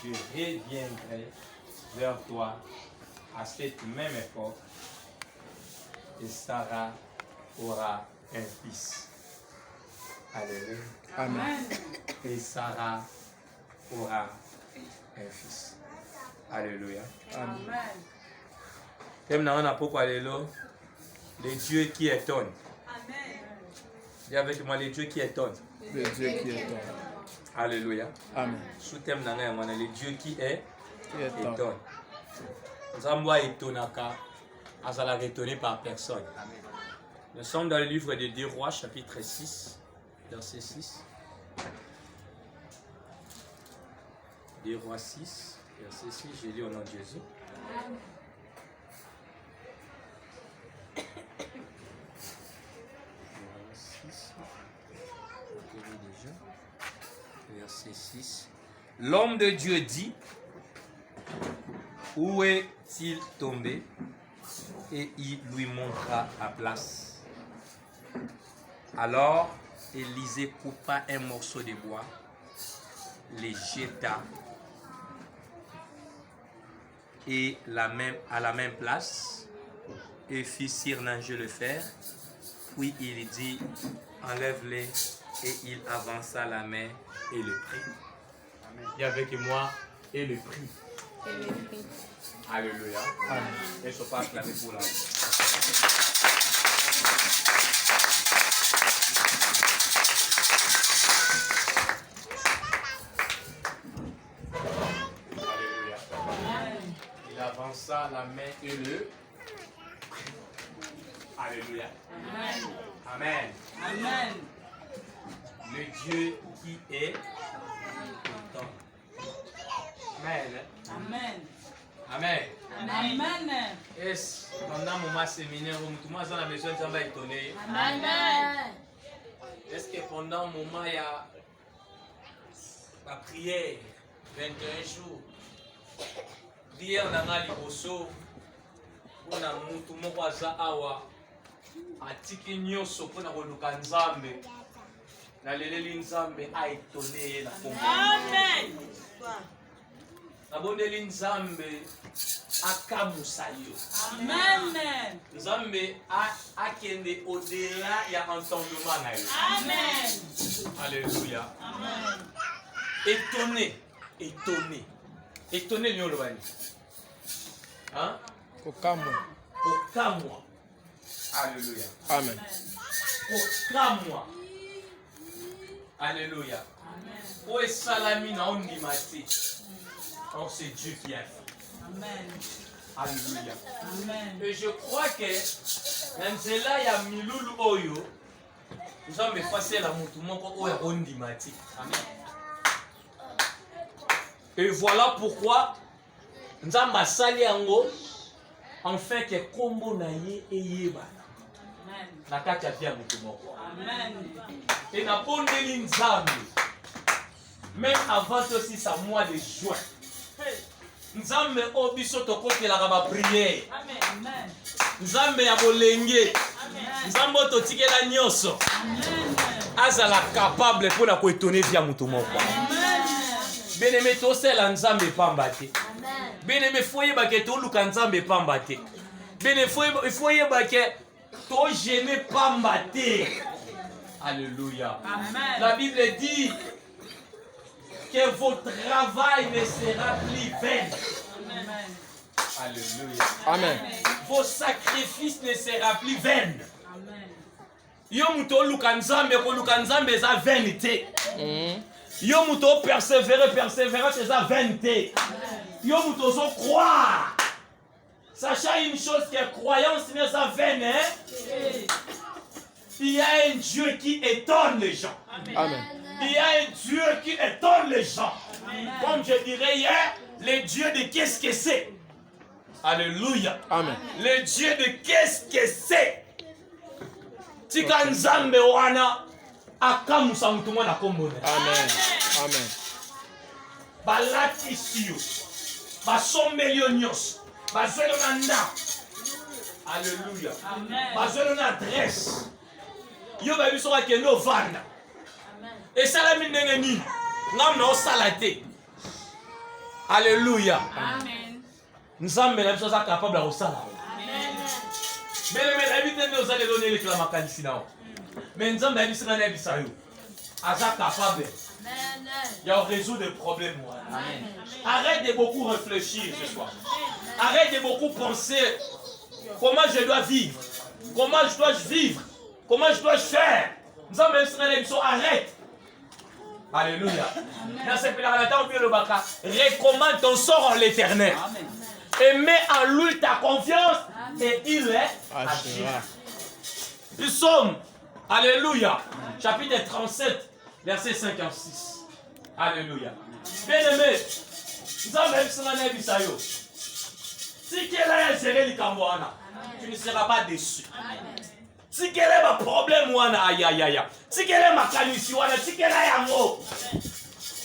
je reviendrai vers toi à cette même époque et Sarah aura un fils. Alléluia. Amen. Et Sarah aura un fils. Alléluia. Amen. Les dieux qui étonnent. Amen. Dis avec moi les dieux qui étonnent. Le Dieu qui est ton. Alléluia. Amen. Sous thème les dieux qui Qui est ton. étonnent. Zamba étonnaka, azala étonné par personne. Nous sommes dans le livre de 2 Rois, chapitre 6, verset 6. 2 Rois 6, verset 6, je lis au nom de Jésus. Verset 6. L'homme de Dieu dit, où est-il tombé? Et il lui montra la place. Alors Élisée coupa un morceau de bois, les jeta et à la même place et fit surnager le fer. Puis il dit, enlève-les, et il avança la main et le prit. Dis avec moi, et le prit. Alléluia. Amen. Et je pas acclamer pour la Alléluia. Il avança la main et le prit. Alléluia. Amen. Amen. Amen. Le Dieu qui est content. Amen. Amen. Amen. Amen. Est-ce pendant mon moment séminaire, tout le monde a besoin de s'en étonner? Amen. Est-ce que pendant mon moment, il y a la prière, 21 jours, prière dans la liboso, pour na mutu moko aza awa, atiki nyonso pour na koluka nzambe, na leleli nzambe a étonné na kombo. Amen. Nabondeli nzambe akamusa yo. Amen. Nzambe akende au-delà ya entendement na yo. Amen. Alléluia. Amen. Étonné, étonné. Étonné nyo lobani. Hein? Kokamwa. Okamwa. Alléluia. Amen. Okamwa. Alléluia. Amen. O esalami na ondimati. Or c'est Dieu qui a fait. Amen. Alléluia. Amen. Et je crois que dans nzela ya milulu oyo nous allons effacer la mutu moko oyo ondimati. Amen. Et voilà pourquoi nzamba asali yango enfin que kombo na ye eyebana Amen. na kati ya vie ya mutu moko. Amen. Et na pondeli nzambe même avant aussi sa mois de juin. Nzambe o biso tokotelaka ba prière. Amen. Nzambe ya bolenge. Amen. Nzambe o totikela nyonso. Amen. Azala capable mpona koétonner via mutu moko. Amen. Bien-aimé tosala nzambe pamba te. Amen. Bien-aimé foyeba ke toluka nzambe pamba te. Bien-aimé foyeba ke to gêner pamba te. Alléluia. Amen. La Bible dit que votre travail ne sera plus vain. Amen. Alléluia. Amen. Vos sacrifices ne seront plus vains. Amen. Yo muto luka nzambe ko luka nzambe za vain te. Yo muto persévérer c'est za vain te. Yo muto so croire. Sachant une chose que croyance n'est pas vaine, hein? Il y a un Dieu qui étonne les gens. Amen. Il y a un Dieu qui étonne les gens. Amen. Comme je dirais hier, le Dieu de qu'est-ce que c'est? Alléluia. Amen. Le Dieu de qu'est-ce que c'est? Tika nzambe wana akamusa mutu mwana kombo na. Amen. Amen. Balatisi yo. Basombeli yo nyonso. Bazweli na ndako. Alléluia. Amen. Bazweli na adresse. Yo bayebi soki akende ovanda. Amen. Esalami ndenge nini? Ngam na osala te. Alléluia. Amen. Nous sommes capables de ça. Amen. Mais évitez de nous aller donner les clamacan ici. Mais nous sommes capable. Il y a résoudre des problèmes. Amen. Arrête de beaucoup réfléchir ce soir. Arrête de beaucoup penser comment je dois vivre. Comment je dois vivre. Comment je dois faire. Nous sommes arrête. Alléluia. Dans ce recommande ton sort en l'éternel. Et mets en lui ta confiance et il est agira. Psaume, alléluia, chapitre 37, verset 56. Alléluia. Bien-aimé, nous avons même si quelqu'un a géré les Cambouana, tu ne seras pas déçu. Si quelqu'un a un problème, aïe aïe aïe. Si quelqu'un a un canisi, si quelqu'un a un mot.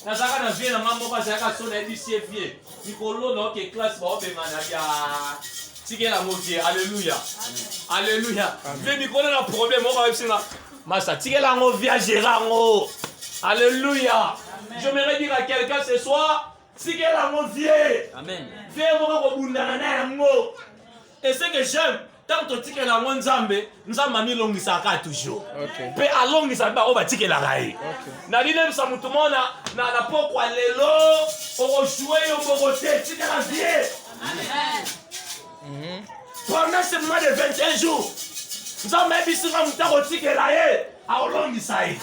Nazaka na vie na mambo kwa zaka so na lycée vie. Nikolo no ke classe ba obemana ya. Tikela motie. Alléluia. Alléluia. Mais Nikolo na problème mo ba bisina. Masa tikela ngo via Gérard. Alléluia. Je me dire à quelqu'un ce soir, tikela ngo vie. Amen. Vie mo ko bundana na ngo. Et ce que j'aime tant que tu es la moindre zambe, nous avons mis l'ongisaka toujours. Mais à l'ongisaka, on va tirer la raille. Nadine ça nous demande na pourquoi lelo, on jouer au boroté, tirer la vie. Pendant ce mois de 21 jours, nous avons mis sur un mouton tirer la raille à l'ongisaka.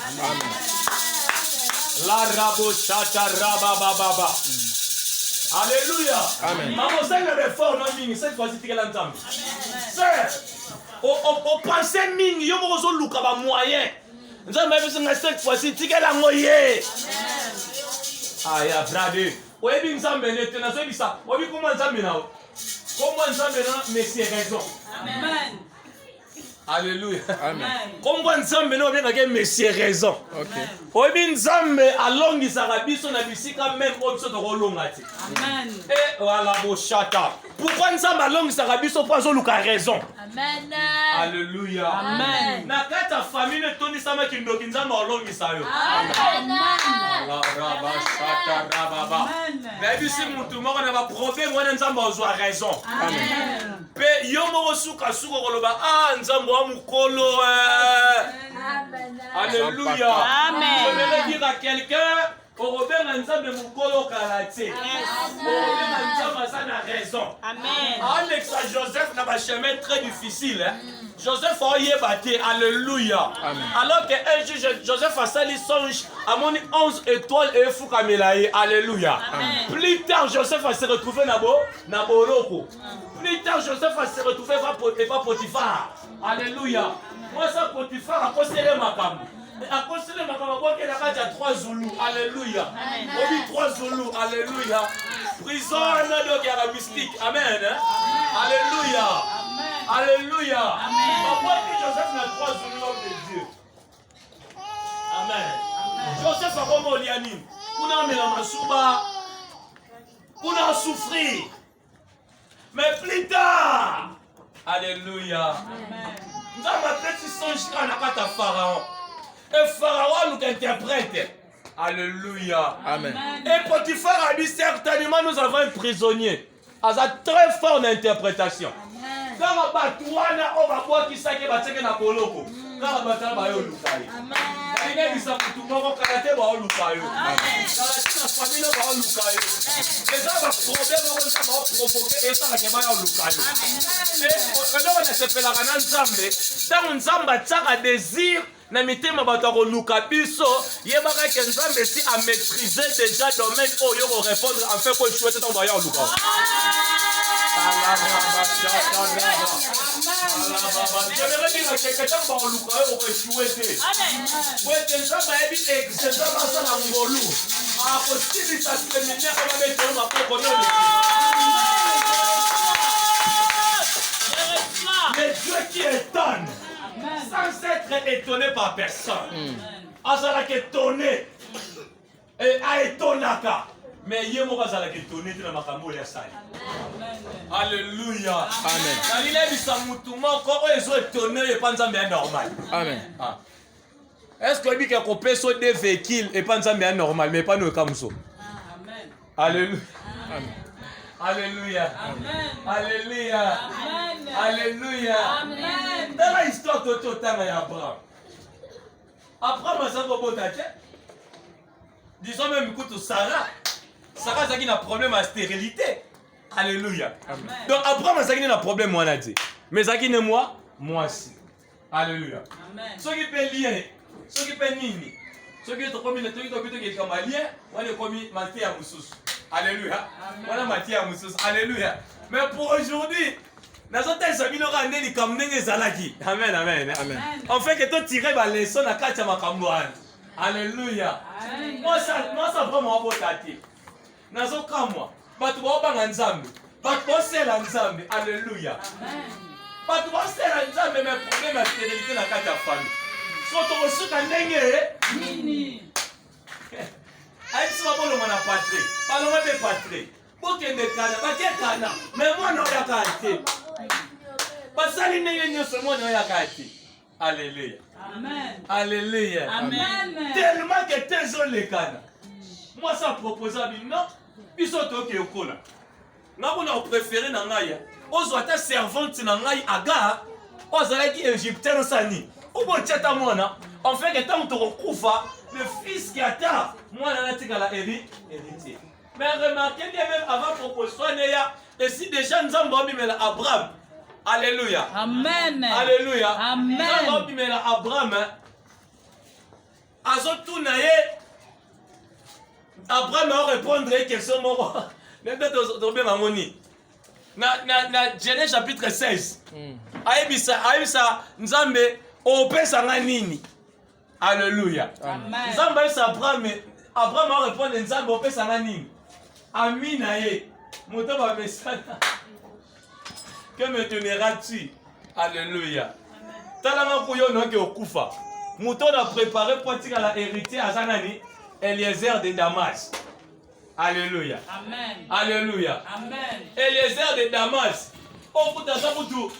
La rabo chata rabababa. Alléluia. Amen. Maman, c'est le réforme, cette fois-ci, tu es là. Sœur, on pensait ming, yo mo zo luka ba moyen. Nous avons vu cette fois-ci, tu es là moyen. Ah ya brade. Oye bi nzambe nete na zo bisa. Obi comment nzambe na o. Comment nzambe na mais c'est raison. Amen. Alléluia. Amen. Comment nzambe na bien que mais c'est raison. OK. Obi nzambe alongisa biso na bisika même obiso to kolongati. Amen. Et voilà bochata. Pourquoi nzambe alongisa biso po zo luka raison. Amen. Alléluia. Amen. Na kata famille toni sama kindoki nzambe alongisa yo. Amen. La raba chata rababa. Mais bisi mutu moko na ba problème wana nzambe ozwa raison. Amen. Pe yo moko suka koloba nzambe wa mukolo. Amen. Alléluia. Amen. Je vais dire à quelqu'un, au Robert Nzambe Mukolo Kalate. Au Robert Nzambe a raison. Amen. Alex Joseph n'a pas chemin très difficile. Joseph a eu battu. Alléluia. Alors qu'un jour, Joseph a sali songe à mon 11 étoiles et fou kamelaye. Alléluia. Plus tard, Joseph va se retrouver na Boroko. Plus tard, Joseph va se retrouver pas Potiphar. Alléluia. Moi, ça Potiphar a conseillé ma femme. À cause de ma femme, il y a 3 Zoulous. Alléluia. On dit 3 Zoulous. Alléluia. Prison, donc il y a la mystique. Amen. Alléluia. Alléluia. Pourquoi Joseph n'a 3 Zoulous de Dieu? Amen. Joseph a comme Olianim. On a mis la masouba. On a souffert. Mais plus tard. Alléluia. Nous avons fait ce songe quand on a pas Pharaon. Et Pharaon nous interprète. Alléluia. Amen. Et Potiphar a dit certainement nous avons un prisonnier. Il a très forte interprétation. Quand on va batouana, on va voir qui s'est battu na koloko. Quand on va battre, on va lukaï. Amen. Il y a des gens qui ont karaté, on va lukaï. Amen. Karaté na famille, on va lukaï. Les gens vont problème, on va provoquer et ça va que lukaï. Mais on ne se fait la ganan zambe. Tant on zamba tchaka désir. Na mitema bato ko luka biso yebaka ke nzambe si a maîtriser déjà domaine oyo ko répondre en fait ko chouette ton voyant luka. Je vais dire que quelqu'un va luka ko chouette. Amen. Ouais que nzambe ebi exactement ça na ngolu. A ko sili ça séminaire on va mettre ma propre nom. Mais Dieu qui étonne sans être étonné par personne. Azala étonné et a étonnaka. Mais yemo azala étonné de la makambo ya sai. Alléluia. Amen. Nalile bisamutuma ko ezo étonné et pas nzambe normal. Amen. Est-ce que dit que ko peso des véhicules et pas nzambe normal mais pas nous comme ça. Amen. Alléluia. Alléluia. Amen. Alléluia. Amen. Alléluia. Amen. Dans la histoire de Totanga et Abraham. Abraham a ça comme disons même écoute Sarah. Sarah a un problème à stérilité. Alléluia. Amen. Donc Abraham a un problème moi a dit. Mais ça qui n'est moi aussi. Alléluia. Amen. Ceux qui paient lien, ceux qui paient nini, ceux qui ont commis le truc qui est comme lien, on a commis Mathia Moussous. Alléluia. Voilà Mathia Moussous. Alléluia. Mais pour aujourd'hui, nous avons des amis qui ont des zalaki. Amen, amen. Amen. En fait, que tu tires la leçon à Katia Makambouane. Alléluia. Amen. Moi, ça vraiment beau tati. Nous avons comme moi. Batu ba nzambe. Batu ba sela nzambe. Alléluia. Amen. Batu ba sela nzambe mais problème à stérilité na kati ya famille. Soto kosuka ndenge Nini. ayebisi babolonga na patre balonga mpe patre bokende kana batie kana me mwana oyaka te basali ndenge nyonso mwana oyaka te. Alléluia. Amen. Alléluia. Amen. Tellement que tezolekana moi ça proposa bino biso toke okola ngabona opréféré na ngai ozwa ta servante na ngai Agar ozalaki égyptien osani obotiata mwana en fait que tant tokokufa le fils qui attend mwana natikala héritier. Mais remarquez bien même avant proposition neya et si déjà nzambe obimela Abraham. Alléluia. Amen. Alléluia. Amen. Nzambe obimela Abraham azotuna ye Abraham a répondre à une question moko. Na Genèse chapitre 16. Aïbisa Nzambe opesa nga nini. Alléluia. Amen. Nzambe aïbisa Abraham a répondre Nzambe opesa nga nini. Amina ye. Moto ba mesana. Que me donneras-tu? Alléluia. Talama kuyo no ke okufa. Moto na préparé pour tika la héritier azanani. Eliezer de Damas. Alléluia. Amen. Alléluia. Amen. Eliezer de Damas. Oh, putain, ça vous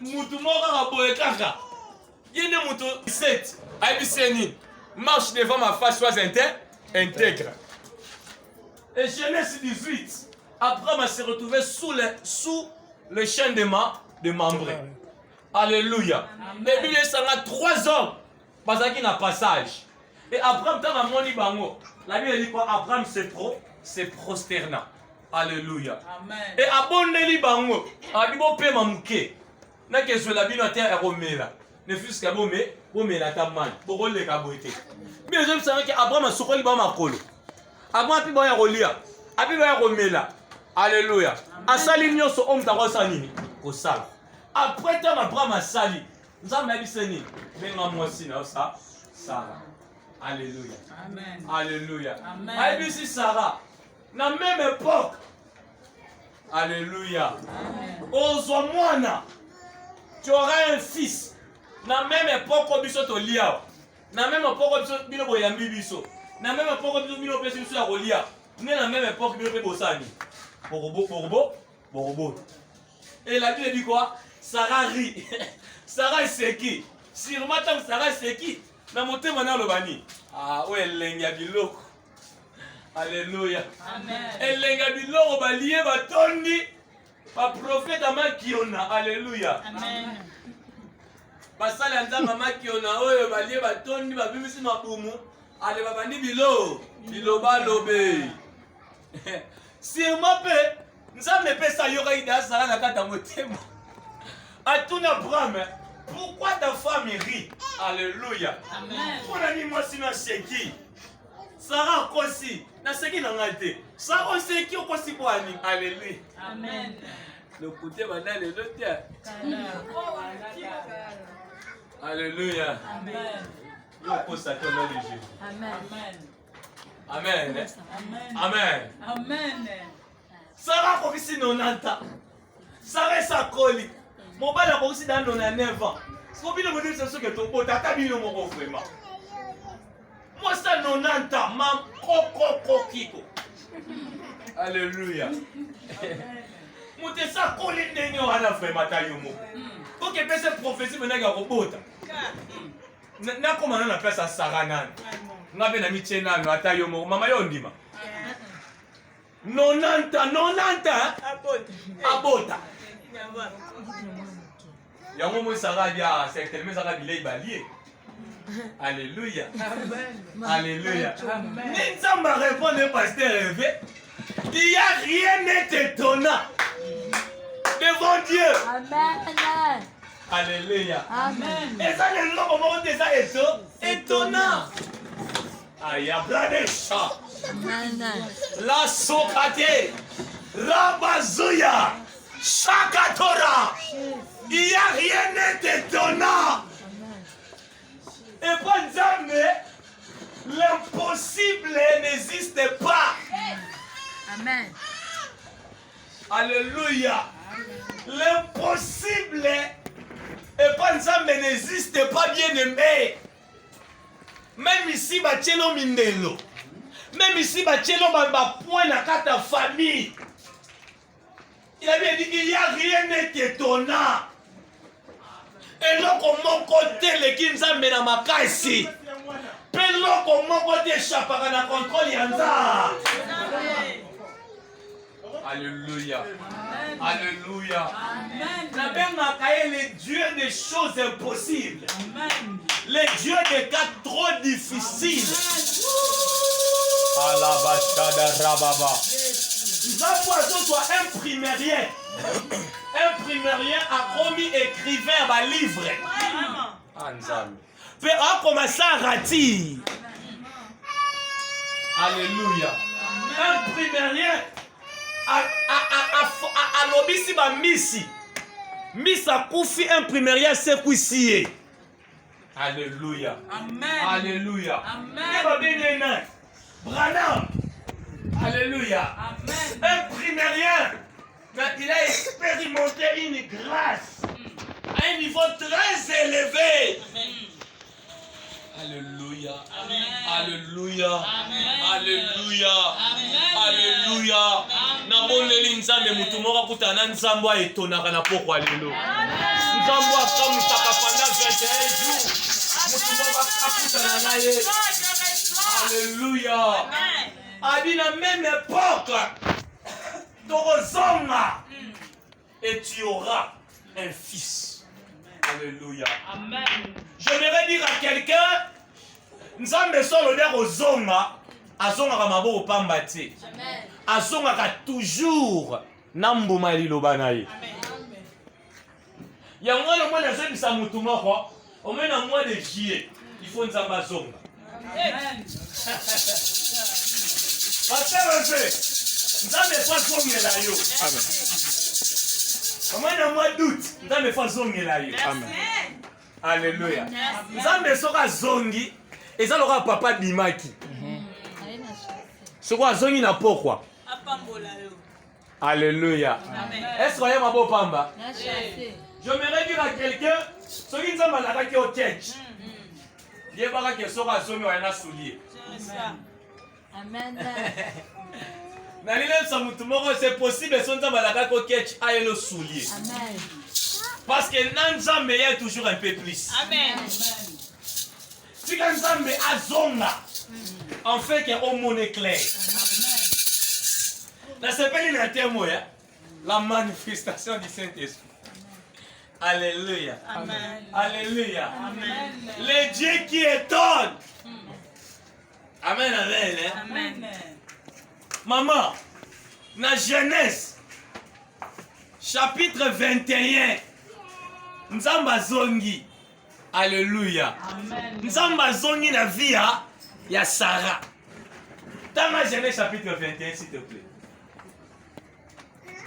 mutu mora boye kaka. Yene mutu 7. Aibiseni. Marche devant ma face, sois intègre. Et Genèse 18. Abraham s'est retrouvé sous le chêne de Mambré. Alléluia. Et Bible ça a 3 hommes. Parce qu'il y a un passage. Et Abraham, dans la moni bango, la Bible dit quoi? Abraham se prosterna. Alléluia. Amen. Et abonneli bango, abibo pe mamuke. Na kezo la bino terre romela. Ne fût-ce qu'à bomé la tamane. Bogol le kaboité. Mais je sais que Abraham a sokoli ba makolo. Abraham pi ba ya rolia. Abi ba ya romela. Alléluia. Asali nyoso om ta rosanini. Ko sala. Après tant Abraham a sali. Nzambe abiseni. Benga mwasi na ça. Sarah. Alléluia. Amen. Alléluia. Amen. Aïbisi Sarah. Na même époque. Alléluia. Ozwa mwana. Tu auras un fils. Na même époque obiso to lia. Na même époque obiso bino boyambi biso. Na même époque obiso bino pesi biso ya kolia. Ne na même époque bino pe bosani. Borobo. Et la Bible dit quoi? Sarah rit. Sarah c'est qui? Sûrement tant Sarah c'est qui? Na motema na lobani. Ah, ouais, lenga biloko. Alléluia. Amen. Elenga biloko balié batondi. Ba prophète amakiona. Alléluia. Amen. Basali anda makiona oyo balié batondi babimisi mabumu. Ale babani biloba lobe. Sûrement pe nzambe pesa yoka ida sala na kata motema. Atuna Abraham. Pourquoi ta femme rit? Alléluia. Amen. Pour la nuit, moi, c'est ma seki. Sarah aussi. Na seki na ngate. Sarah aussi qui aussi pour ani. Alléluia. Amen. Le côté banal le terre. Alléluia. Amen. Yo pose ça ton nom de Jésus. Amen. Amen. Amen. Amen. Amen. Sarah kokisi 90 ans. Sarah sa koli. Mon bal a kokisi dans 99 ans. Ce qu'on vient de me dire, c'est ce que ton beau tata bien mon vraiment. Moi ça 90 ans, mam kiko. Alléluia. Moute ça koli ndenge wana vraiment ta yomo. Pour que pese prophétie menanga robota. Na comment on appelle ça Sarah nan. Ngabe na michena no ata yomo mama yo ndima. 90 hein? Abota. Yango mo sara dia certainement sara bilei balié. Alléluia. Alléluia. Nzamba répondre pasteur Hervé. Il n'y a rien d'étonnant devant Dieu. Amen. Alléluia. Amen. Et ça, les gens vont dire ça étonnant. Aïe, ablade ça. Amen. La sokate. Rabazuya. Shakatora. Il n'y a rien d'étonnant. Et pas jamais, l'impossible n'existe pas. Amen. Alléluia. L'impossible et pas jamais n'existe pas, bien aimé. Même ici, Bachelo Mindelo. Même ici, Bachelo point na kata famille. Il a bien dit qu'il n'y a rien d'étonnant. Et là, mon côté, les Kinzambe na makasi. Pelo mon côté, échappera na contrôle yanza. Alléluia. Alléluia. Amen. Le Dieu des choses impossibles. Amen. Le Dieu des cas trop difficiles. Alabashada rababa. Nous soit imprimérien. Imprimérien a commis écrivain à livre. Anzam. Fait a commencé à ratir. Alléluia. Imprimérien. A lobisi ba misi. Misa kufi imprimeria se kuisie. Alléluia. Amen. Alléluia. Amen. Branham. Alléluia. Amen. Imprimérien. Il a expérimenté une grâce à un niveau très élevé. Alléluia. Alléluia. Alléluia. Alléluia. Naboneli nzambe mutu moko kutana nzambo etonaka na poko alelo. Nzambo akamutaka pendant 21 jours. Mutu moko akutana na ye. Alléluia. Adi na même époque. Torozonga. Et tu auras un fils. Alléluia. Amen. J'aimerais dire à quelqu'un, Nzambe solo der ozonga, azonga ka maboko pamba te. Amen. Azonga ka toujours na mbuma liloba na ye. Yango le mois de sa mutu moko, au moins en mois de juillet, il faut Nzambe azonga. Amen. Pasteur Hervé, Nzambe fa zongela yo. Amen. Au moins en mois d'août, Nzambe fa zongela yo. Amen. Alléluia. Nzambe soka zongi, eza loka papa bimaki. Soko azongi na pokwa. Alléluia. Est-ce qu'il y a ma beau pamba? J'aimerais dire à quelqu'un, ce qui nous a malade au tchèque. Il y a pas que soko azongi wa na soulier. Amen. Na lile sa mutu moko c'est possible son nzamba la ko tchèque a le soulier. Amen. Parce que Nzambe y a toujours un peu plus. Amen. Si Nzambe azonga, en fait que au monde est clair. Là c'est pas une témoin, la manifestation du Saint-Esprit. Alléluia. Amen. Alléluia. Amen. Le Dieu qui étonne. Amen, amen. Hein? Amen. Maman, na Genèse, chapitre 21, Nzamba zongi. Alléluia. Amen. Nzamba zongi na vie ya Sarah. Dans Genèse chapitre 21, s'il te plaît.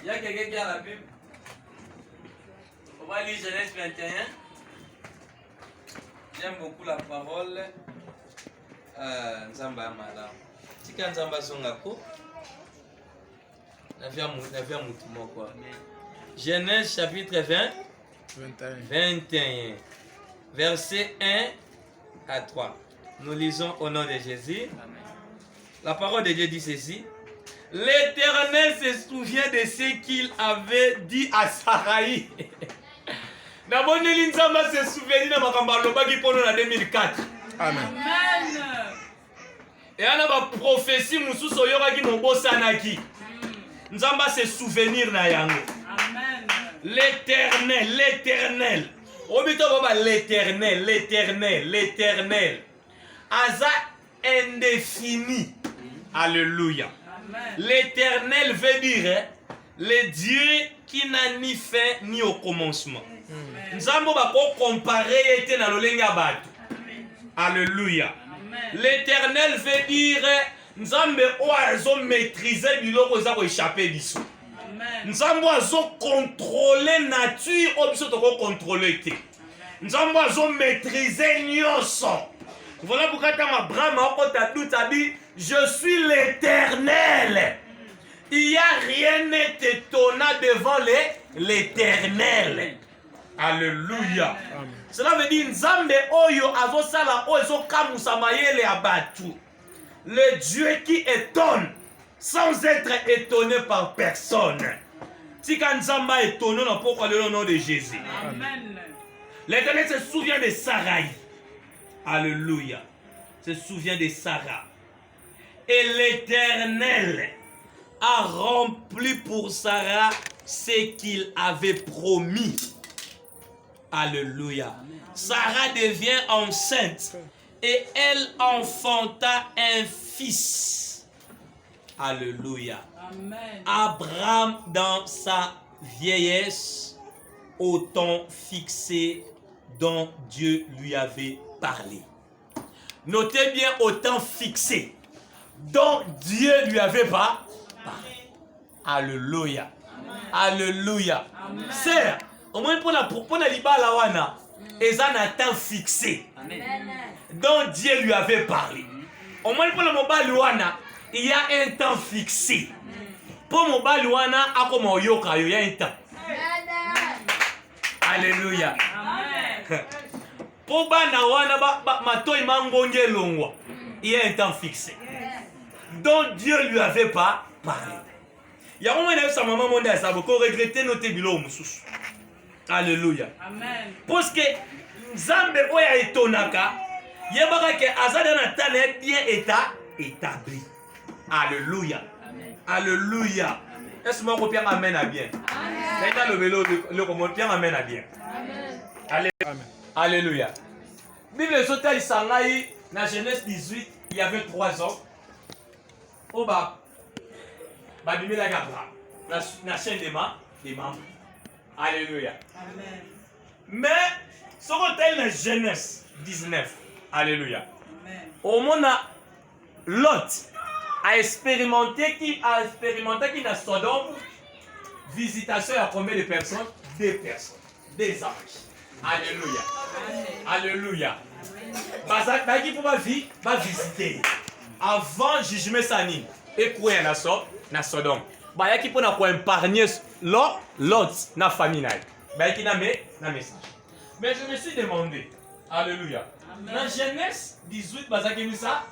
Il y a quelqu'un qui a la Bible? On va lire Genèse 21. J'aime beaucoup la parole. Nzamba Malam. Tika Nzamba Zongako. Navia Moutumoko. Genèse chapitre 21. Verset 1 à 3. Nous lisons au nom de Jésus. La parole de Dieu dit ceci. L'Éternel se souvient de ce qu'il avait dit à Sarai. Naboneli Nzamba se souvient de makambo alobaki pono na 2004. Amen. Amen. Et on a une prophétie mususu oyoka ki mobosanaki. Nzamba se souvenir na yango. Amen. L'éternel, l'éternel. Obito baba l'éternel, l'éternel, l'éternel. Aza indéfini. Alléluia. L'éternel veut dire le Dieu qui n'a ni fin ni au commencement. Nzambo bako comparer était na lolenga batu. Alléluia. L'éternel veut dire Nzambe oazo maîtriser biloko za ko échapper biso. Nzambo azo contrôler nature obiso to ko contrôler te. Nzambo azo maîtriser nyonso. Voilà pourquoi quand Abraham a dit je suis l'Éternel. Il n'y a rien d'étonnant devant l'Éternel. Alléluia. Cela veut dire Nzambe oyo azosala oyo kamusa mayele abatu. Le Dieu qui étonne sans être étonné par personne. Si quand Nzamba étonne, on n'a pas le nom de Jésus. Amen. L'Éternel se souvient de Sarah. Alléluia. Se souvient de Sarah. Et l'Éternel a rempli pour Sarah ce qu'il avait promis. Alléluia. Sarah devient enceinte et elle enfanta un fils. Alléluia. Amen. Abraham, dans sa vieillesse, au temps fixé dont Dieu lui avait parlé. Notez bien au temps fixé dont Dieu lui avait pas parlé. Alléluia. Alléluia. C'est au moins pour la libala wana, ils ont un temps fixé dont Dieu lui avait parlé. Au moins pour la mobile wana, il y a un temps fixé. Pour mobile wana, à comme yoka, il y a un temps. Alléluia. Pour bana wana matoi mangonge longwa, il y a un temps fixé dont Dieu lui avait pas parlé. Il y a un moment où sa maman monde a ça beaucoup regretter notre bilo mususu. Alléluia. Amen. Parce que Nzambe oya etonaka, yebaka ke azada na tane bien établi. Alléluia. Alléluia. Est-ce que Pierre amen à bien? Amen. Le vélo le comment Pierre amen à bien. Amen. Alléluia. Bible sota isangai na Genèse 18, il y avait 3 ans. Oba babimela Abraham na chaîne des membres. Alléluia. Amen. Mais ce qu'on tel dans Genèse 19. Alléluia. Amen. Au monde Lot a expérimenté qui dans Sodome visitation à combien de personnes? 2 personnes, 2 anges. Alléluia. Alléluia. Bah qui pour ma vie va visiter avant jugement sanine et quoi na Sodome. Bah qui pour na quoi épargner Lot na famille na. Bah qui na message. Mais je me suis demandé. Alléluia. Dans Genèse 18 bah ça qui ça.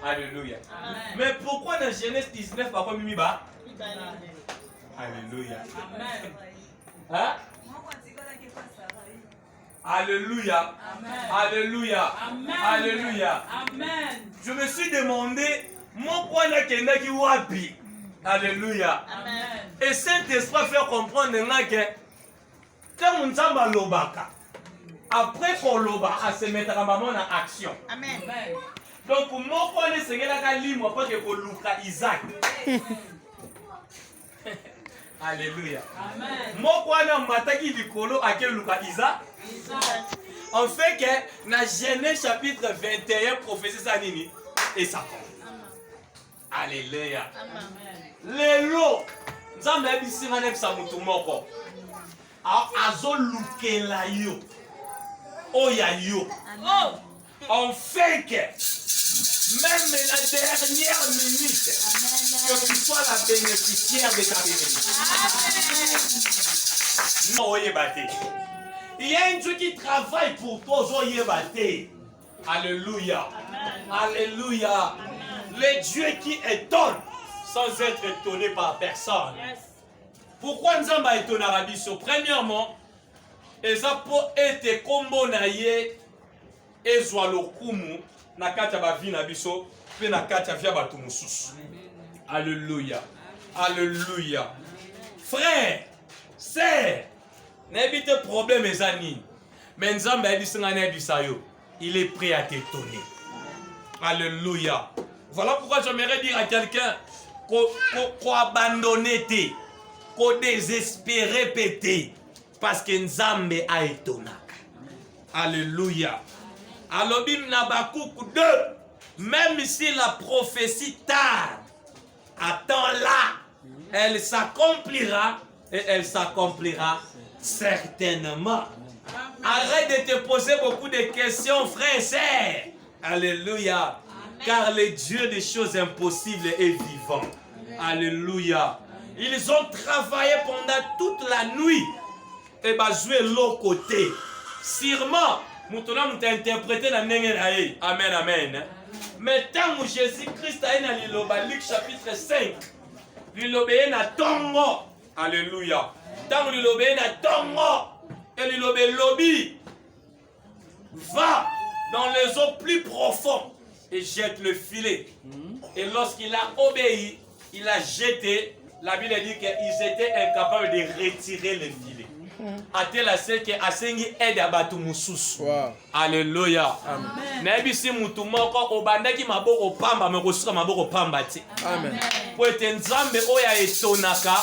Alléluia. Amen. Mais pourquoi dans Genèse 19 pas comme Mimiba? Alléluia. Amen. Hein? Alléluia. Amen. Alléluia. Amen. Alléluia. Amen. Je me suis demandé, mon point n'a qui wapi. Alléluia. Amen. Et Saint-Esprit fait comprendre que quand on s'en lobaka, après qu'on loba, à se mettre en action. Amen. Donc, mon point est que la limo après que Luka Isaac. Alléluia. Amen. Mon point est mataki likolo à quel Luka Isaac. En fait que dans Genèse chapitre 21 prophétie ça nini et ça compte. Alléluia. Lelo nzambe abisinga nebisa mutu moko azolukela yo oya yo. En fait que même la dernière minute que tu sois la bénéficiaire de ta bénédiction. Non, oye bate. Il y a un Dieu qui travaille pour toi, oye bate. Alléluia. Alléluia. Le Dieu qui étonne sans être étonné par personne. Pourquoi nous avons étonné à Rabiso? Premièrement, et ça pour être combo naie et soit le kumu na kata ba vie na biso pe na kata via batu mususu. Alléluia. Alléluia. Frère, sœur, n'habite problème mes amis. Mais Nzambe a dit il est prêt à t'étonner. Alléluia. Voilà pourquoi j'aimerais dire à quelqu'un qu'on abandonné, qu'on désespéré pété. Parce que Nzambe a étonné. Alléluia. Alors, Bim Nabakouk 2, même si la prophétie tarde, attends-la, elle s'accomplira et elle s'accomplira certainement. Arrête de te poser beaucoup de questions, frère et sœur. Alléluia. Car le Dieu des choses impossibles est vivant. Alléluia. Ils ont travaillé pendant toute la nuit et bah jouer l'autre côté. Sûrement, nous avons interprété la Nengenaï. Amen, amen. Mais tant que Jésus-Christ a été dans Luc chapitre 5, il obéit à Tongo. Alléluia. Tant qu'il obéit à Tongo, et il obéit lobby, va dans les eaux plus profondes et jette le filet. Et lorsqu'il a obéi, il a jeté. La Bible dit qu'ils étaient incapables de retirer le filet. Atela seke asengi aide abatu mususu. Alléluia. Nabi si mutu moko obandaki maboko pamba mekosuka maboko pamba ti. Amen. Po ete Nzambe oya etonaka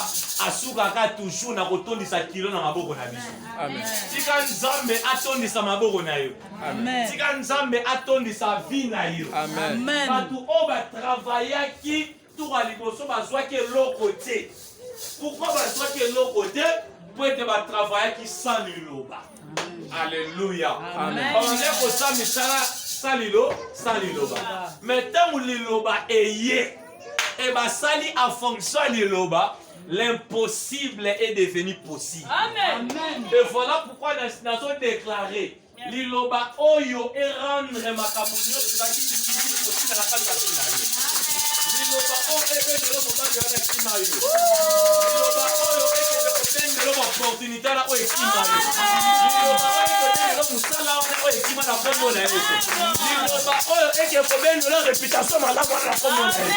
asukaka toujours na kotondisa kilo na maboko na biso. Amen. Tika Nzambe atondisa maboko na yo. Amen. Tika Nzambe atondisa vie na yo. Amen. Batu oba travaillaki tout à liboso bazwaki eloko te. Pourquoi bazwaki eloko te? Pour être travailler qui sans liloba. Alléluia. Amen. On est pour ça, mais sans liloba. Mais tant que liloba est yé, et bah sali a fonction liloba, l'impossible est devenu possible. Amen. Et voilà pourquoi nous avons déclaré liloba oyo et rendre ma camonio de la qui est possible à la carte. Liloba oyo et de l'opportunité à la kimayo. Liloba oyo et de l'opportunité à la kimayo. Liloba oyo et de musala à la kimayo na kombo na yesu. Liloba oyo et de la réputation na la kombo na yesu.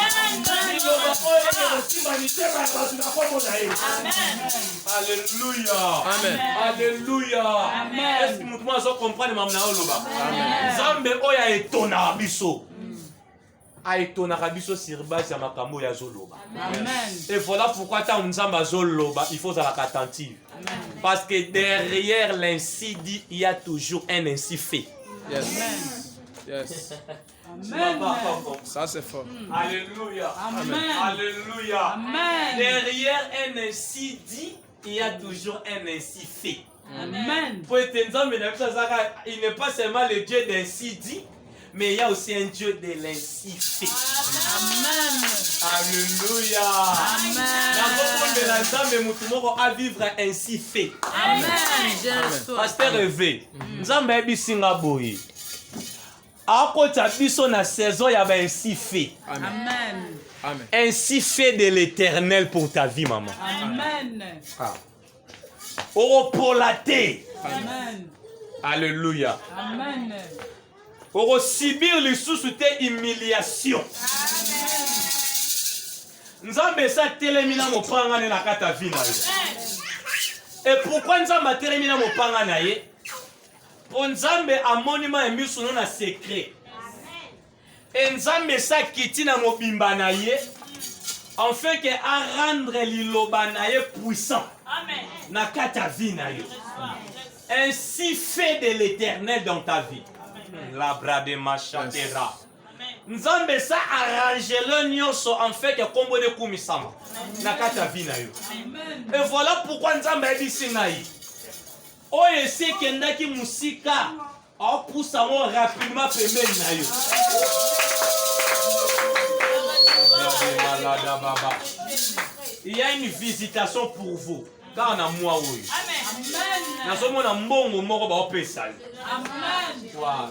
Liloba oyo et de l'humanité na kombo na yesu. Alléluia. Amen. Alléluia. Est-ce que nous pouvons comprendre mamna oloba? Nzambe oyo etona biso. Aïtonaka biso sur base ya makambo ya zoloba. Amen. Et voilà pourquoi tant Nzamba zoloba, il faut être attentif. Parce que derrière l'ainsi dit, il y a toujours un ainsi fait. Yes. Yes. Amen. Ça c'est fort. Alléluia. Amen. Alléluia. Amen. Derrière un ainsi dit, il y a toujours un ainsi fait. Amen. Pour être Nzamba, il n'est pas seulement le Dieu d'ainsi dit, mais il y a aussi un Dieu de l'ainsi fait. Amen. Alléluia. Amen. À vivre ainsi fait. Amen. Pasteur Rêvé, Nzambe ebisinga boye. Akota biso na saison ya ba ainsi fait. Amen. Amen. Ainsi fait de l'Éternel pour ta vie, maman. Amen. Oropolate. Amen. Alléluia. Amen. Oro subir le sous-souté humiliation. Nzambe sa telemina mopanga na kata vie na yo. Et pourquoi Nzambe telemina mopanga na ye? Pour Nzambe amonima emisu no na secret. Et Nzambe sa kiti na mobimba na ye, en fait que a rendre liloba na ye puissant. Amen. Na kata vie na yo. Ainsi fait de l'Éternel dans ta vie. La brade machatera. Nzambe sa arrange le nyonso en fait que kombo de kumisama. Na kata vie na yo. Et voilà pourquoi Nzambe a dit sinai. Oye se kendaki musika a poussa mo rapidement pembeni na yo. Il y a une visitation pour vous. Car on a moi oui. Amen. Nous sommes en mbongo moko ba opesa. Amen. Voilà.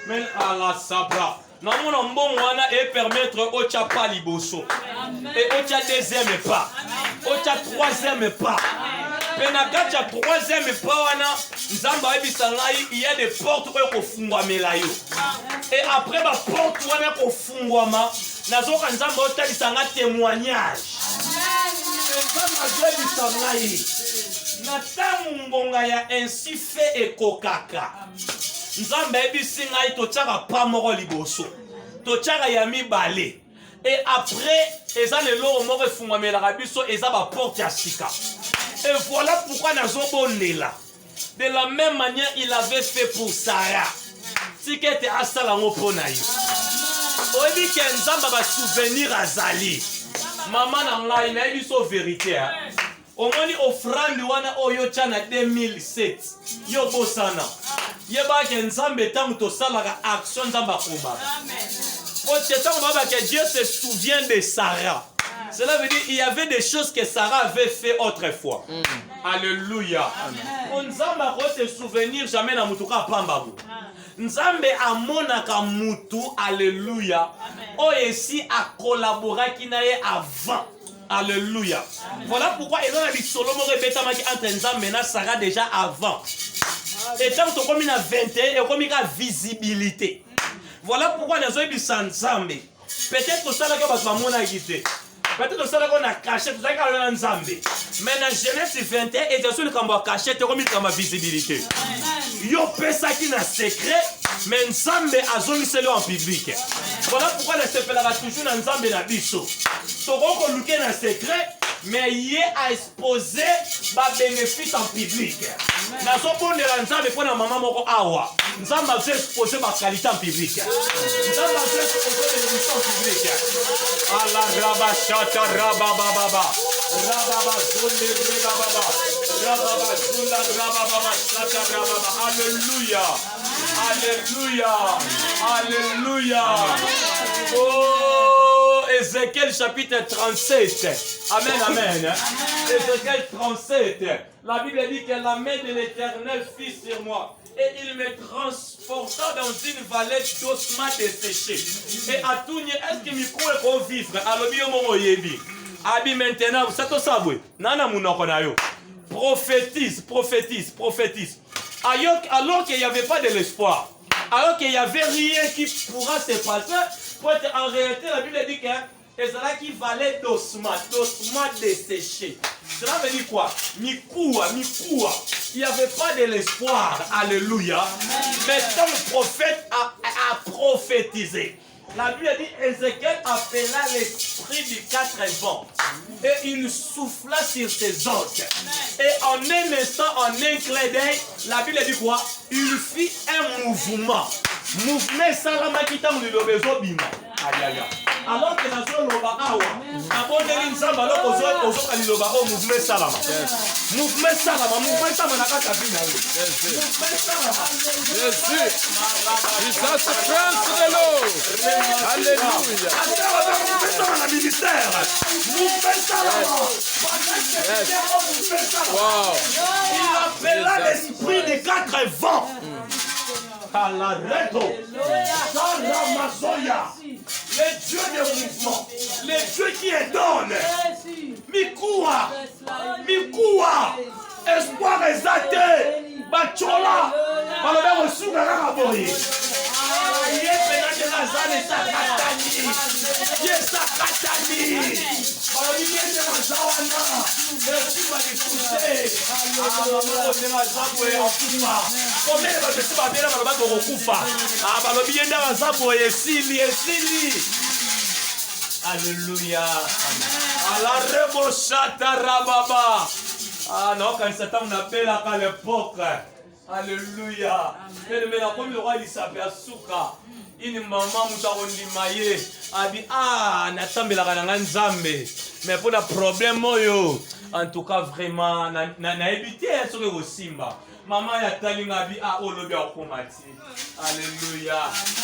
Mais à la sabra. Nous sommes en mbongo wana et permettre au chapa liboso. Et au cha deuxième pas. Au cha troisième pas. Penakacha troisième pas wana nzamba ebisangai il y a des portes ko fungwa melayo. Et après ba porte wana ko fungwa ma nazoka nzamba otalisa nga témoignage. azwebisa ngai na ntango ngonga ya ainsi fait ekokaka nzambe ayebisi ngai totiaka pa moko liboso totiaka ya mibale et après eza lelo moko efungwamelaka biso eza baporte ya sika et voilà pourquoi nazobondela de la même manière il avait fait pour Sarah tika ete asala yango mpo na ye oyebi ke nzambe basouvenir azali mama na ngai nayebi so vérité omoni offrande wana oyo otya na 2007 yo bosana yebaka ke nzambe ntango tosalaka action nzambe akomaka ote ntango babaka Dieu se souvient de Sarah. Cela veut dire qu'il y avait des choses que Sarah avait fait autrefois. Alléluia. Nzambe a se souvenir jamais na mutuka pambabu. Nzambe amonaka mutu, alléluia. Oyesi a collaboré qui n'a avant. Alléluia. Voilà pourquoi il y a des solomo répétamaki entre Nzambe et Sarah déjà avant. Et tant que comme il a 21 et comme il a visibilité. Voilà pourquoi nous avons dit Nzambe. Peut-être que ça là que va mona guité. Peut-être que ça là qu'on a caché tout ça qu'on Nzambe. Mais dans Genèse 21 et de celui qu'on a caché comme il a visibilité. Yo pesa qui na secret mais Nzambe azongiseli en public. Voilà pourquoi on s'appellera toujours Nzambe na biso. Toko ko luke na secret mais il a exposé ba bénéfice en public. Na so pondela Nzambe pour na maman moko awa. Nzambe a exposé ba qualité en public. Nzambe a exposé les bénéfices en public. Allah rabashata rabababa. Rababa zonde rababa. Rababa zonda rababa shata rababa. Alléluia. Alléluia. Alléluia. Oh, Ézéchiel chapitre 37. Amen, amen. Ézéchiel 37. La Bible dit que la main de l'Éternel fit sur moi. Et il me transporta dans une vallée d'ossements desséchés. Et à tout nier, est-ce que me croit qu'on vivre? Alors, bien, mon yebi. Abi maintenant, ça te savez. Nana mounakonayo. Prophétise, prophétise, prophétise. Alors qu'il n'y avait pas de l'espoir. Alors qu'il n'y avait rien qui pourra se passer. En réalité, la Bible dit que c'est là qui valait d'ossements desséchés. Cela veut dire quoi? Mikoua. Il n'y avait pas de l'espoir. Alléluia. Mais tant le prophète a prophétisé. La Bible dit Ézéchiel appela l'esprit du 4 vents et il souffla sur ses hôtes. Et en un instant, en un clin d'œil, la Bible dit quoi? Il fit un mouvement. Mouvement salamakita mlilobezo bima. Alors que nous sommes loba awa, abondeli nzamba alors ozoka liloba o mouvement salama. Mouvement salama nakata bina yo. Mouvement salama. Jésus. Jesus the Prince of the Lord. Alléluia. Mouvement salama ministère. Mouvement salama. Wow. Il appela l'esprit des 4 vents. Alareto. Salamazoya. Les dieux de mouvement, les dieux qui donne. Mikoua, espoir exalté, Bachola, Baloba Osuga Raboye. Alléluia. Ah non, quand c'est on appelle à l'époque. Alléluia. Mais la première roi il s'appelle Souka. Une maman mutarondi maye. Abi ah natambela kana nzambe. Mais pour le problème yo. En tout cas vraiment na éviter ce que au simba. Maman ya talinga bi ah olobi akomati. Alléluia.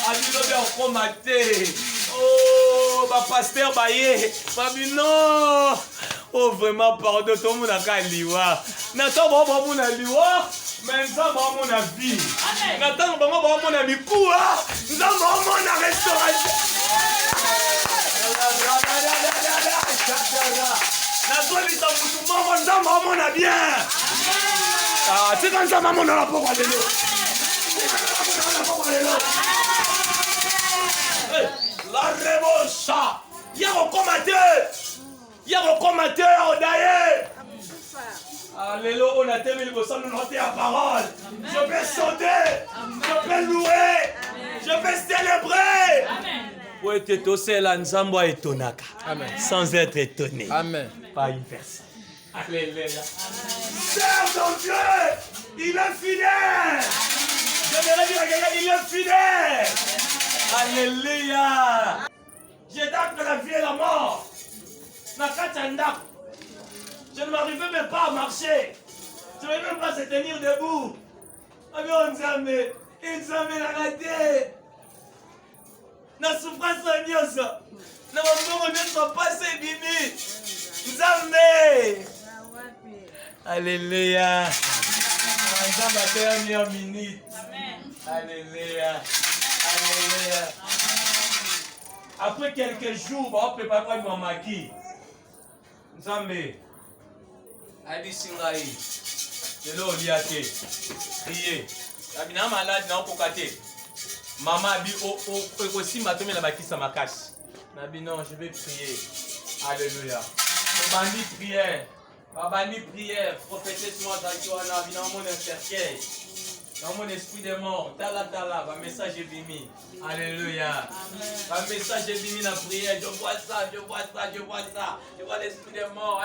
Abi lobi akomate. Oh ba pasteur baye. Babi non. Oh vraiment pardon tout le monde a kaliwa. Na to bobo muna liwa. Mais nzambe amona vie. Natanga bango bamona mikuwa. Nzambe amona restauration. Nazolisa mutu moko nzambe amona bien. Ah, tika nzambe amona la pokwa lelo. La revanche. Y'a recommandé. Y'a recommandé Odaye. Alléluia, on a terminé le sang de notre parole. Je peux sauter, je peux louer, je peux célébrer. Pour être tossé la nzambo etonaka. Sans être étonné. Amen. Pas une personne. Alléluia. Serve ton Dieu, il est fidèle. J'aimerais dire à quelqu'un, il est fidèle. Alléluia. J'étais entre la vie et la mort. Je ne m'arrivais même pas à marcher. Je ne pouvais même pas se tenir debout. Alors Nzambe, Nzambe l'a raté. La souffrance de Dieu. Na mambo ne soit pas ces bimi. Nzambe. Alléluia. Nzambe a fait une meilleure minute. Alléluia. Alléluia. Après quelques jours, on va préparer mon maquis. Nzambe. Abisingai. C'est là où il y a été. Priez. Abina malade na okokate. Maman a dit aussi matin la bâtisse à ma cache. Nabi non, je vais prier. Alléluia. Bandi prière. Bandi prière. Prophétesse-moi dans mon cercueil. Dans mon esprit des morts. Tala tala. Un message est bimi. Alléluia. Un message est bimi la prière. Je vois ça, je vois ça, je vois ça. Je vois l'esprit des morts.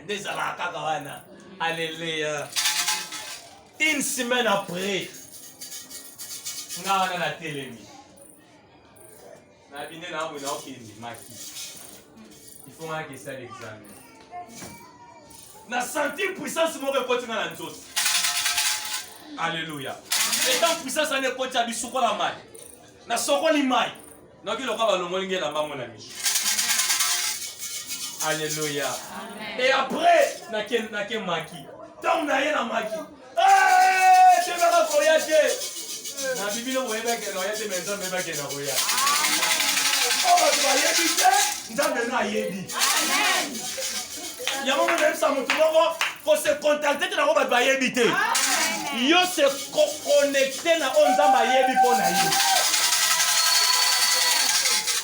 Désolé, kakawana. Alléluia. Une semaine après, on a la télé. Il faut que ça l'examen. On a senti puissance de mon reporting dans la zone. Alléluia. Et tant puissance en est côté à bisouko la maille. Na soko li maille. Donc il aura balongo lingue la maman la miche. Alléluia. Et après, na ken maki. Tant on a rien à maki. Eh, tu vas voyager. Na bibi no voyait que no yete maison mais pas que no voyait. Oh, tu vas y habiter. Nzambe na yebi. Amen. Il y a un moment même ça mon faut se contacter na roba ba yebiter. Yo se connecter na onzamba yebi pona yo.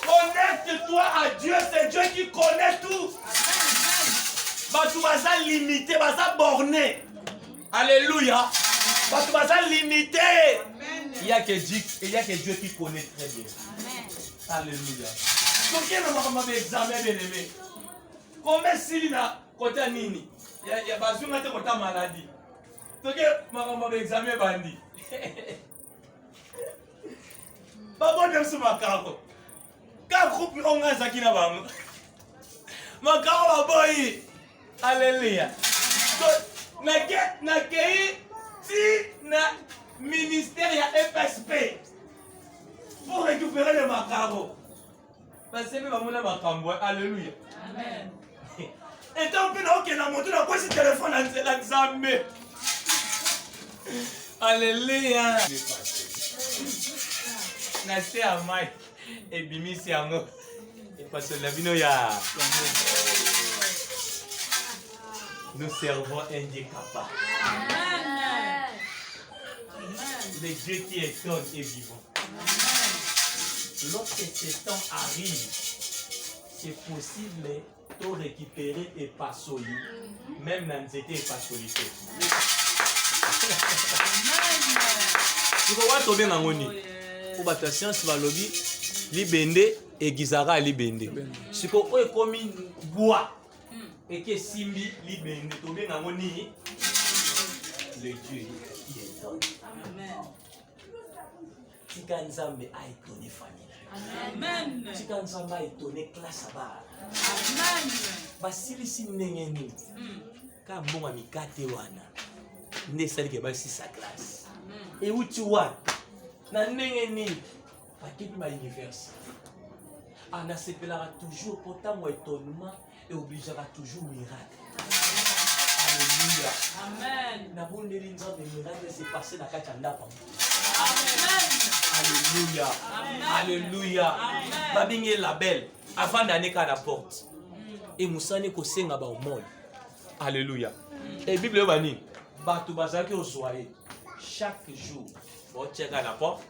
Connecte-toi à Dieu, c'est Dieu qui connaît tout. Tu vas limiter, tu vas borner. Alléluia. Tu vas limiter. Il n'y a que Dieu qui connaît très bien. Alléluia. Donc il y a un examen bien aimé. Combien s'il y a côté nini? Il y a pas besoin de côté maladie. Donc il y a un examen bandit. Pas bon de ce macaro. Quand groupe on a ça qui n'a pas. Macaro boy. Alléluia. Na ti na ministère ya FSP pour récupérer le macaro. Parce que nous avons le macambo. Alléluia. Amen. Et tant que nous avons monté dans quoi ce téléphone à Nzambe. Alléluia. Nasé à Mike et Bimi Siango. Et parce que la vie nous ya. Nous servons un Dieu capable. Amen. Le Dieu qui étonne et vivant. Lorsque ce temps arrive, c'est possible de récupérer et pas solide, même dans les étés pas solide. Tu vois, tu bien en oni. Pour la science, va lobby, libende et gizara libende. Si tu as comme bois et que simbi libende, tu bien en oni. Le Dieu qui étonne. Amen. Tika Nzambe a étonné famille. Amen. Tika Nzambe a étonné classe à bas. Amen. Basili si mnengeni. Ka mbonga mikate wana. Ne sali ke basi sa classe. Et où tu vois? Na nengeni. Pakepi ba université. Ana sepelara toujours pourtant mon étonnement et obligera toujours miracle. Alléluia. Amen. Na bonne Nzambe miracle s'est passé na katanda pa. Amen. Alléluia. Alléluia. Babingé la belle avant d'aller à la porte. Et Moussane ko senga ba omol. Alléluia. Et Bible va dire batu bazaki osoye chaque jour. Bon check à la porte.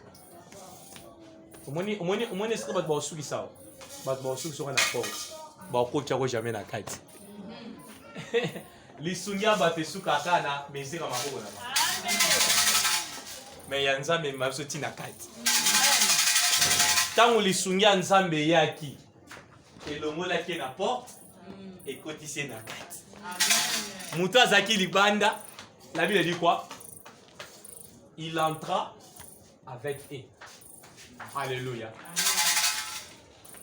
Omoni ce que ba osuki ça. Ba osuki sur la porte. Ba ko tchako jamais na kati. Lisunya batesuka kana mesika maboko na ba. Mais ya nzambe mabiso tina kati. Tango lisunya nzambe yaki elongolaki na porte ekotisi na kati. Mutu azaki libanda, la Bible dit quoi? Il entra avec eux. Alléluia.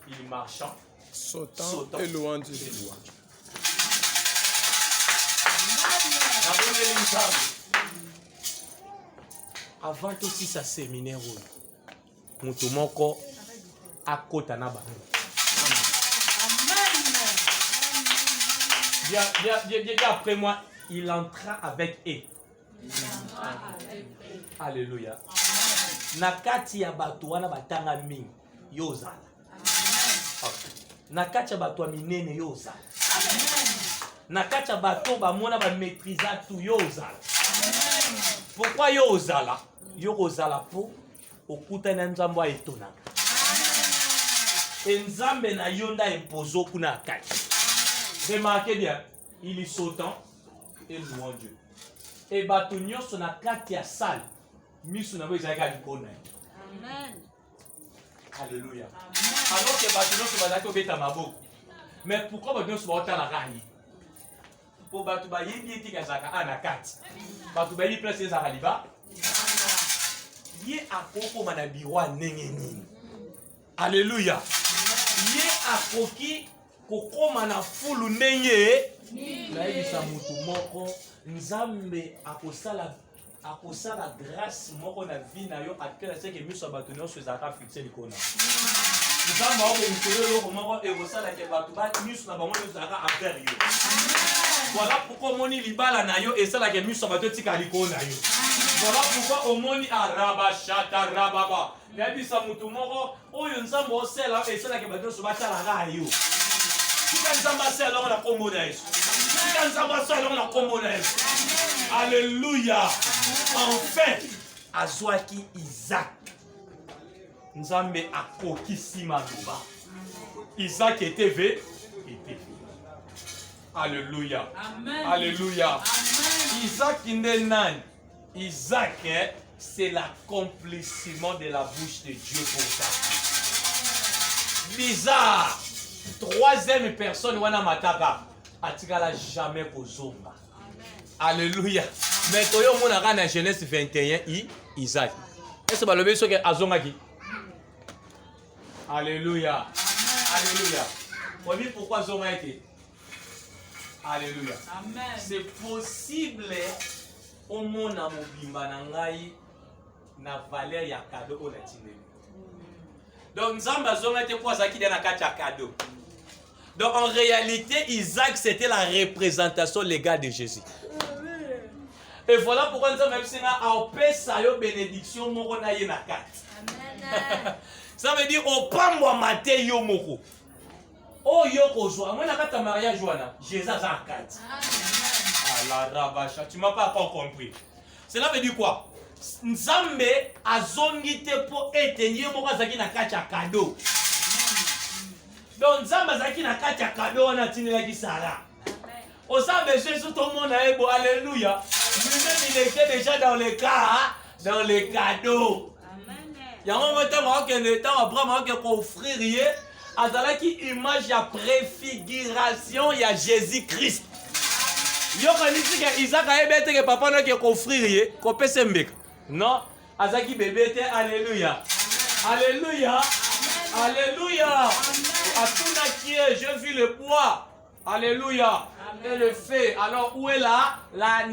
Il marchant, Sautant et louant Dieu. Avant aussi sa séminaire, mutu moko akota na bango. Viens après moi, il entra avec eux. Alléluia. Nakati ya batu wana batanga mingi yozala. Nakati ya batu minene yozala. Nakati ya batu bamona ba maîtriser tout yozala. Pourquoi yozala? Yozala po okuta na nzambo etonaka. Nzambe na yonda imposo kuna kati. Remarquez bien, il est sautant et louant Dieu. Et batunyo son a kati ya salle. Misu na boza ka likona. Amen. Alléluia. Alors que batunyo so bazaki obeta maboko. Mais pourquoi batunyo so ba otala kani? Po batu ba yebi etika zaka ana kati. Batu ba yi place za kaliba. Ye akoko mana biwa nenge nini. Alléluia. Ye akoki kokoma na fulu ndenge na yebisa mutu moko nzambe akosala grâce moko na vie na yo atela seke miso bato nyonso ezalaka fixe likona nzambe akomisolo eloko moko ekosala ke bato miso na bango nyonso ezalaka envers yo. Voilà pourquoi omoni libala na yo esalaka miso bato etika likona yo. Voilà pourquoi omoni araba shata rababa yebisa mutu moko oyo nzambe osala esalaka bato nyonso batalaka yo. Alléluia. Enfin, azwaki Isaac. Nzambe akokisi maluba. Isaac étaitvé. Alléluia. Amen. Alléluia. Amen. Isaac ndenani. Isaac, c'est l'accomplissement de la bouche de Dieu pour ça. Bizarre. Troisième personne, wana mataka, atikala jamais kozonga. Alléluia. Mais toyo mona kana Genèse 21 Isaac. Est-ce que balobi soki azongaki? Alléluia. Alléluia. Voyez pourquoi zonga été? Alléluia. Amen. C'est possible au mona mobimba na ngai na valeur ya cadeau o la tindeli. Donc Nzamba zonga été kwa zaki na kati ya cadeau. Donc en réalité, Isaac, c'était la représentation légale de Jésus. Et voilà pourquoi nous avons une bénédiction. Ça veut dire au pambo maté yo moko. Oh yo kozwa, moi na kata mariage wana, Jésus a 4. Ah la rabacha, tu m'as pas encore compris. Cela veut dire quoi? Nzambe azongi te po etenye moko azaki na kati ya cadeau. Donc Nzambe azaki na kati ya cadeau wana tinelaki Sarah. Au sein de Jésus tout le monde a ebo alléluia. Lui-même il était déjà dans le cas, dans les cadeaux. Il y a un moment que le temps Abraham a offrir azalaki image ya préfiguration ya Jésus-Christ. Yo kanisi que Isaac a ebete que papa na ke offrir ko pese mbeka. Non, azaki bébé te alléluia. Alléluia. Alléluia. Atuna qui est, j'ai vu le bois. Alléluia. Et le fait. Alors où est là la